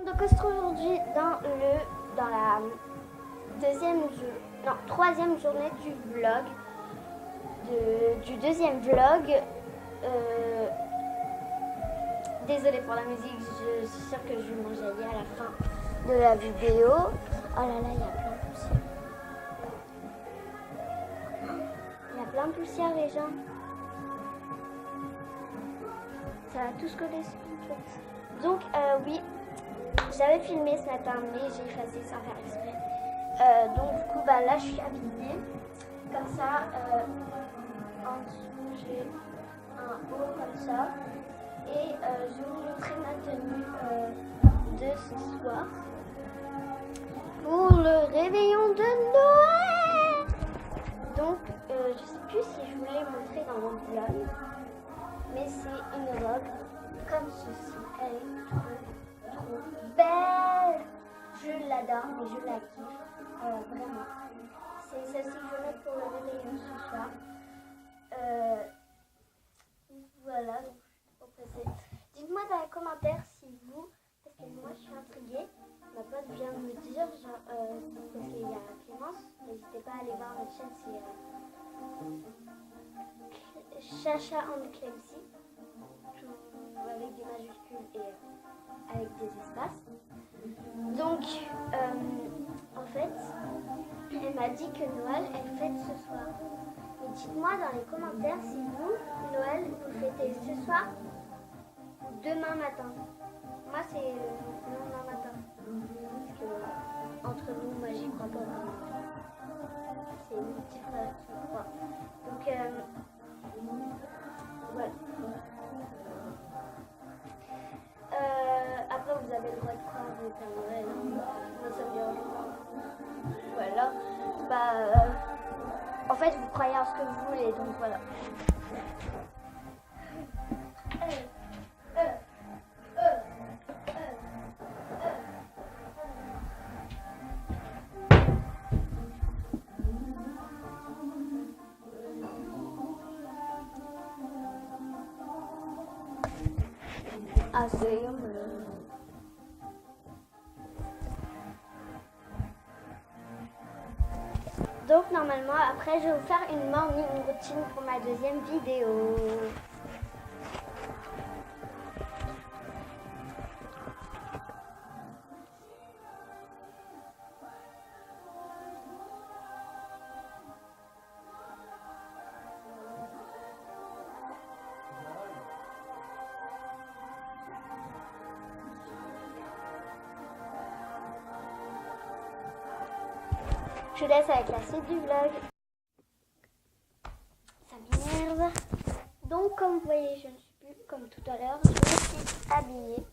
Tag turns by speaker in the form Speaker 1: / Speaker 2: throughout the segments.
Speaker 1: Donc on se retrouve aujourd'hui dans la troisième journée du vlog, du deuxième vlog. Désolée pour la musique, je suis sûre que je vais m'enjailler à la fin de la vidéo. Oh là là, il y a plein de poussière. Il y a plein de poussière les gens. Ça va tous coller sur le truc. Donc oui, j'avais filmé ce matin mais j'ai effacé sans faire exprès. Donc du coup là je suis habillée. Comme ça, en dessous j'ai un haut comme ça. Et je vais vous montrer ma tenue de ce soir pour le réveillon de Noël. Donc je sais plus si je vous l'ai montré dans mon vlog, mais c'est une robe comme ceci. Elle est trop belle. Je l'adore et je la kiffe vraiment. C'est celle-ci que je vais mettre pour le réveillon ce soir. Voilà, donc je suis trop pressée. Dites-moi dans les commentaires si vous, parce que moi je suis intriguée, ma pote vient de me dire, genre, parce qu'il y a Clémence, n'hésitez pas à aller voir notre chaîne, c'est Chacha and Clemcy, avec des majuscules et avec des espaces. Donc, en fait, elle m'a dit que Noël, elle fête ce soir. Mais dites-moi dans les commentaires si vous, Noël, vous fêtez ce soir ou demain matin. Moi, c'est le lendemain matin. Parce que, entre nous, moi, j'y crois pas vraiment. C'est mon petit frère qui y croit. Donc, voilà. Après, vous avez le droit de croire au Père Noël. Moi, ça me dérange pas. Voilà. En fait, vous croyez en ce que vous voulez, donc voilà. Ah, c'est Donc normalement après je vais vous faire une morning routine pour ma deuxième vidéo. Je vous laisse avec la suite du vlog. Ça m'énerve. Donc comme vous voyez, je ne suis plus comme tout à l'heure. Je me suis habillée.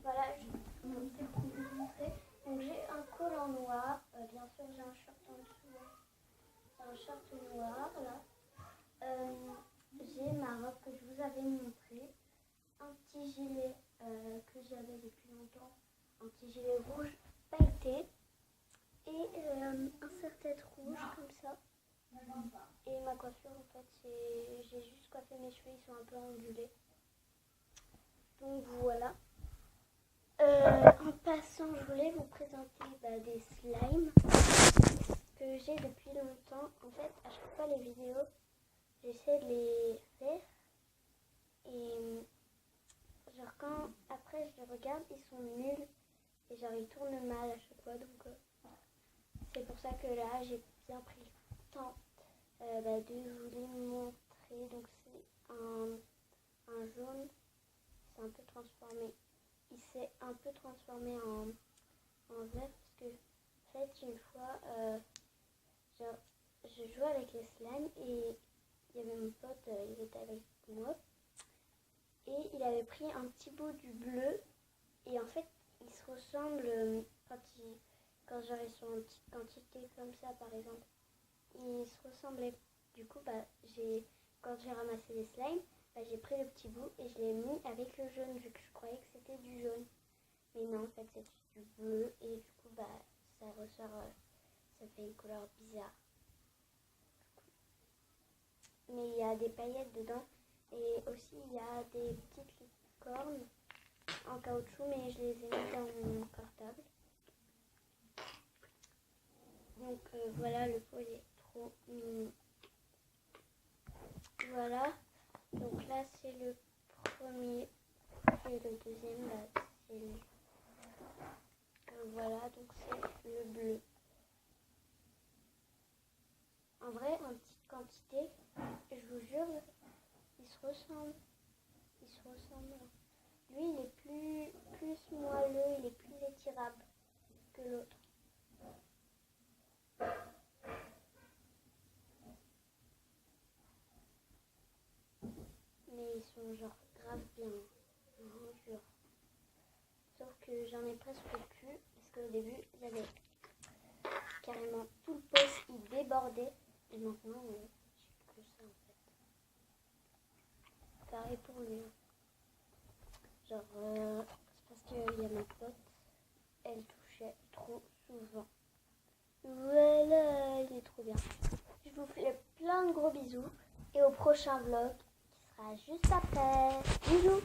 Speaker 1: Voilà, je vais vous montrer. Donc j'ai un col en noir. Bien sûr, j'ai un short en dessous. C'est un short noir là. J'ai ma robe que je vous avais montrée. Un petit gilet que j'avais depuis longtemps. Un petit gilet rouge pailleté. Et un serre-tête rouge comme ça. Et ma coiffure en fait j'ai juste coiffé mes cheveux, ils sont un peu ondulés. Donc voilà. En passant je voulais vous présenter des slimes que j'ai depuis longtemps. En fait à chaque fois les vidéos j'essaie de les faire. Et genre quand après je les regarde ils sont nuls. Et genre ils tournent mal à chaque fois donc c'est pour ça que là j'ai bien pris le temps de vous les montrer. Donc c'est un jaune, c'est un peu transformé. Il s'est un peu transformé en vert parce que en fait une fois genre, je jouais avec les slimes et il y avait mon pote, il était avec moi et il avait pris un petit bout du bleu et en fait ils se ressemblent quand j'aurais sur une petite quantité comme ça par exemple, ils se ressemblaient. Du coup quand j'ai ramassé les slimes, j'ai pris le petit bout et je l'ai mis avec le jaune vu que je croyais que c'était du jaune. Mais non, en fait c'est du bleu et du coup ça ressort, ça fait une couleur bizarre. Mais il y a des paillettes dedans et aussi il y a des petites licornes. en caoutchouc, mais je les ai mis dans mon cartable. Donc voilà, le pot il est trop mignon. Voilà, donc là c'est le premier et le deuxième, là c'est le... voilà, donc c'est le bleu. En vrai, en petite quantité, je vous jure, ils se ressemblent. Ils se ressemblent. Lui, il est plus moelleux, il est plus étirable que l'autre. Mais ils sont genre grave bien, je vous jure. Sauf que j'en ai presque plus, parce qu'au début, j'avais carrément tout le pot, il débordait. Et maintenant, j'ai que ça en fait. Pareil pour lui. Genre, c'est parce qu'il y a ma pote, elle touchait trop souvent. Voilà, il est trop bien. Je vous fais plein de gros bisous et au prochain vlog qui sera juste après. Bisous!